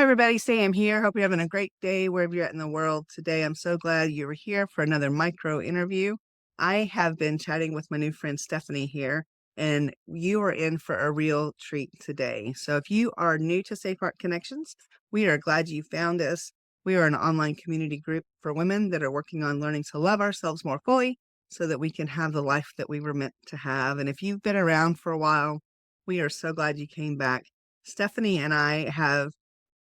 Hi, everybody. Sam here. Hope you're having a great day wherever you're at in the world today. I'm so glad you were here for another micro interview. I have been chatting with my new friend Stephanie here, and you are in for a real treat today. So, if you are new to Safe Heart Connections, we are glad you found us. We are an online community group for women that are working on learning to love ourselves more fully so that we can have the life that we were meant to have. And if you've been around for a while, we are so glad you came back. Stephanie and I have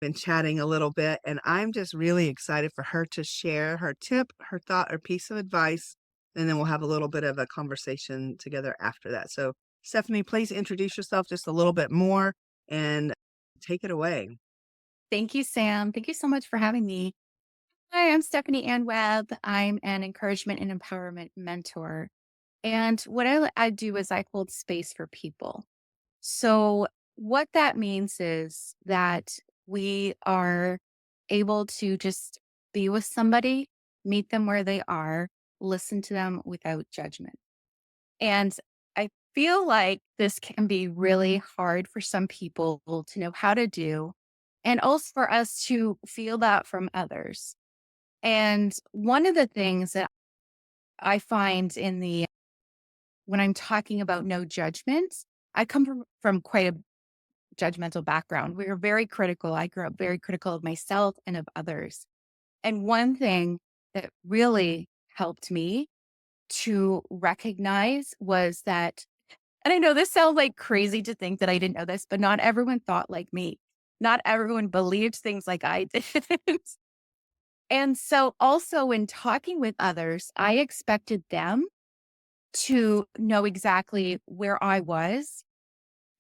been chatting a little bit, and I'm just really excited for her to share her tip, her thought, or piece of advice, and then we'll have a little bit of a conversation together after that. So, Stephanie, please introduce yourself just a little bit more and take it away. Thank you, Sam. Thank you so much for having me. Hi, I'm Stephanie Ann Webb. I'm an encouragement and empowerment mentor. And what I do is I hold space for people. So, what that means is that we are able to just be with somebody, meet them where they are, listen to them without judgment. And I feel like this can be really hard for some people to know how to do, and also for us to feel that from others. And one of the things that I find when I'm talking about no judgment, I come from quite a judgmental background. We are very critical. I grew up very critical of myself and of others. And one thing that really helped me to recognize was that, and I know this sounds like crazy to think that I didn't know this, but not everyone thought like me. Not everyone believed things like I did. And so also in talking with others, I expected them to know exactly where I was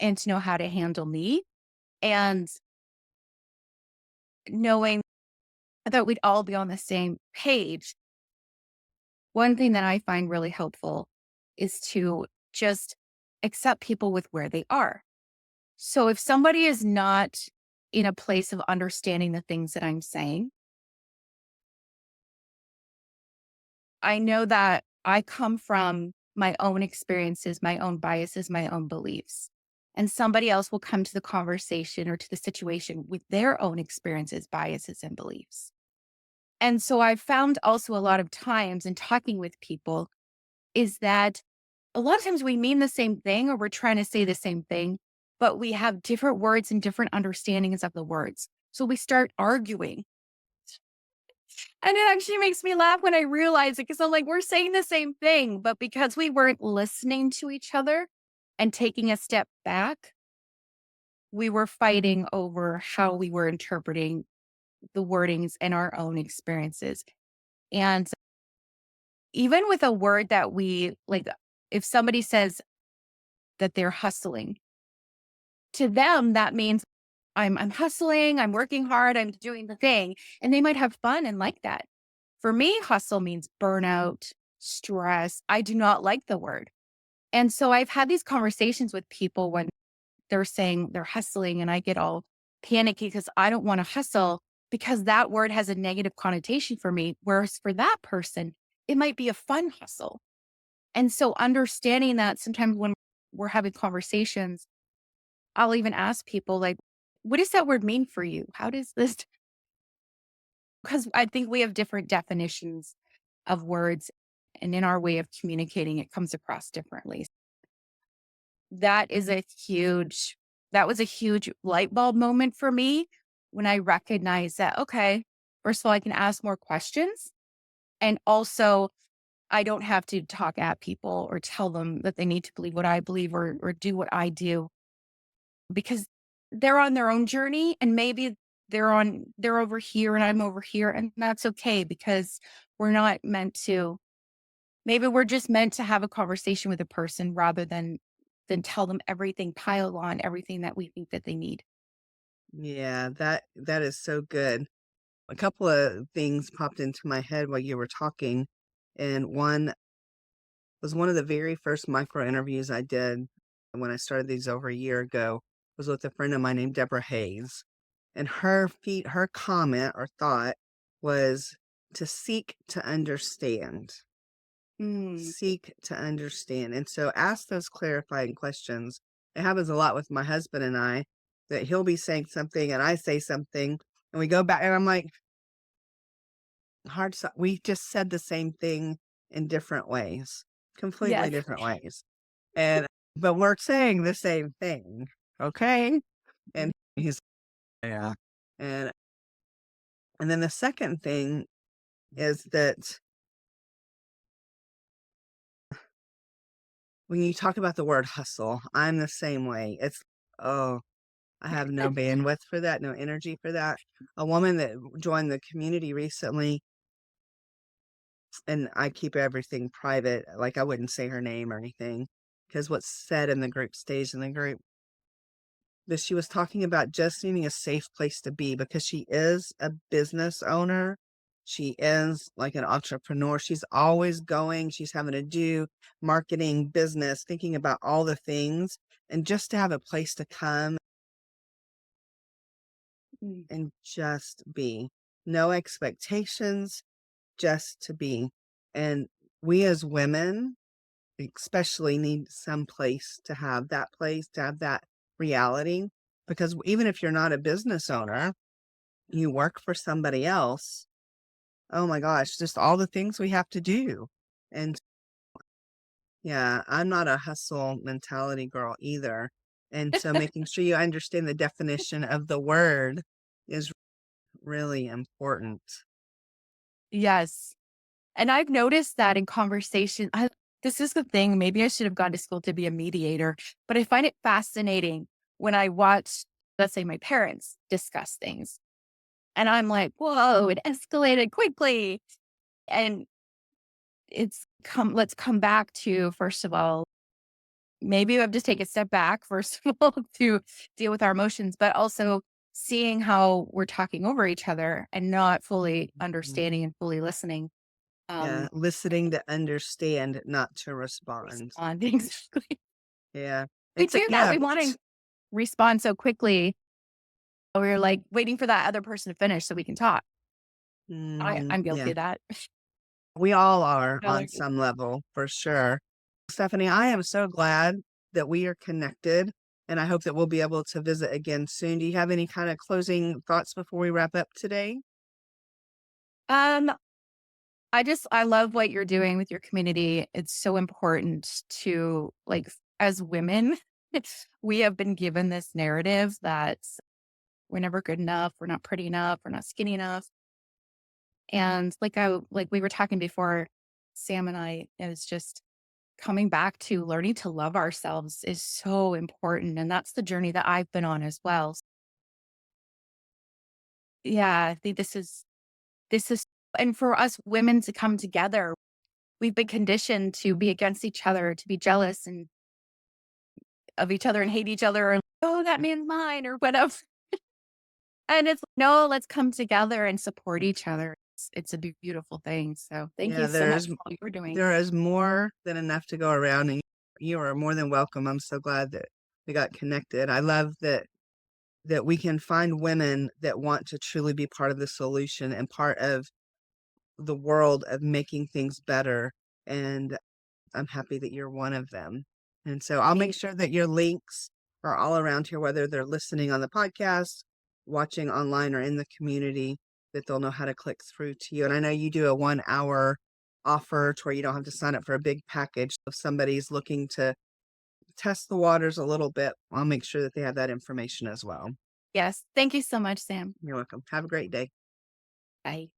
and to know how to handle me. And knowing that we'd all be on the same page. One thing that I find really helpful is to just accept people with where they are. So if somebody is not in a place of understanding the things that I'm saying, I know that I come from my own experiences, my own biases, my own beliefs. And somebody else will come to the conversation or to the situation with their own experiences, biases, and beliefs. And so I've found also a lot of times in talking with people is that a lot of times we mean the same thing or we're trying to say the same thing, but we have different words and different understandings of the words. So we start arguing. And it actually makes me laugh when I realize it because I'm like, we're saying the same thing, but because we weren't listening to each other and taking a step back, we were fighting over how we were interpreting the wordings and our own experiences. And even with a word that we like, if somebody says that they're hustling, to them, that means I'm hustling, I'm working hard, I'm doing the thing, and they might have fun and like that. For me, hustle means burnout, stress. I do not like the word. And so I've had these conversations with people when they're saying they're hustling, and I get all panicky because I don't want to hustle because that word has a negative connotation for me. Whereas for that person, it might be a fun hustle. And so understanding that sometimes when we're having conversations, I'll even ask people like, what does that word mean for you? How does this, because I think we have different definitions of words and in our way of communicating, it comes across differently. That is a huge, that was a huge light bulb moment for me when I recognized that, okay, first of all, I can ask more questions. And also, I don't have to talk at people or tell them that they need to believe what I believe or do what I do because they're on their own journey and maybe they're over here and I'm over here and that's okay because we're not meant to maybe we're just meant to have a conversation with a person rather than tell them everything, pile on everything that we think that they need. Yeah, that is so good. A couple of things popped into my head while you were talking, and one was one of the very first micro interviews I did when I started these over a year ago was with a friend of mine named Deborah Hayes. And her comment or thought was to seek to understand. Mm, Seek to understand. And so ask those clarifying questions. It happens a lot with my husband and I. that he'll be saying something and I say something and we go back and I'm like, we just said the same thing in different ways, completely Yes. different ways. And but we're saying the same thing. Okay. And he's yeah. And and then the second thing is that when you talk about the word hustle, I'm the same way. It's oh, I have no bandwidth for that, no energy for that. A woman that joined the community recently, and I keep everything private, like I wouldn't say her name or anything, because what's said in the group stays in the group. But she was talking about just needing a safe place to be because she is a business owner. She is like an entrepreneur. She's always going, she's having to do marketing, business, thinking about all the things. And just to have a place to come Mm. and just be. No expectations, just to be. And we as women, especially, need some place, to have that reality. Because even if you're not a business owner, you work for somebody else. Oh my gosh, just all the things we have to do. And yeah, I'm not a hustle mentality girl either. And so making sure you understand the definition of the word is really important. Yes. And I've noticed that in conversation, this is the thing. Maybe I should have gone to school to be a mediator, but I find it fascinating when I watch, let's say, my parents discuss things. And I'm like, whoa, it escalated quickly. And let's come back to, first of all, maybe we have to take a step back, first of all, to deal with our emotions, but also seeing how we're talking over each other and not fully Mhm. understanding and fully listening. Yeah, Um, listening to understand, not to respond. Responding. Yeah, We it's a do that. We want to gift. respond so quickly. We're like waiting for that other person to finish so we can talk. I'm guilty Yeah, of that. we all are No, on some level for sure. Stephanie, I am so glad that we are connected, and I hope that we'll be able to visit again soon. Do you have any kind of closing thoughts before we wrap up today? Um, I love what you're doing with your community. It's so important to as women, we have been given this narrative that we're never good enough, we're not pretty enough, we're not skinny enough. And like we were talking before, Sam and I, it was just coming back to learning to love ourselves is so important. And that's the journey that I've been on as well. Yeah, I think this is and for us women to come together, we've been conditioned to be against each other, to be jealous and of each other and hate each other and oh, that man's mine or whatever. And it's no, let's come together and support each other. It's a beautiful thing. So thank you Yeah, so much for all you're doing. there is more than enough to go around, and you are more than welcome. I'm so glad that we got connected. I love that we can find women that want to truly be part of the solution and part of the world of making things better. And I'm happy that you're one of them. And so I'll make Thank sure that your links are all around here, whether they're listening on the podcast, watching online, or in the community, that they'll know how to click through to you. And I know you do a 1 hour offer to where you don't have to sign up for a big package. If somebody's looking to test the waters a little bit, I'll make sure that they have that information as well. Yes. Thank you so much, Sam. You're welcome. Have a great day. Bye.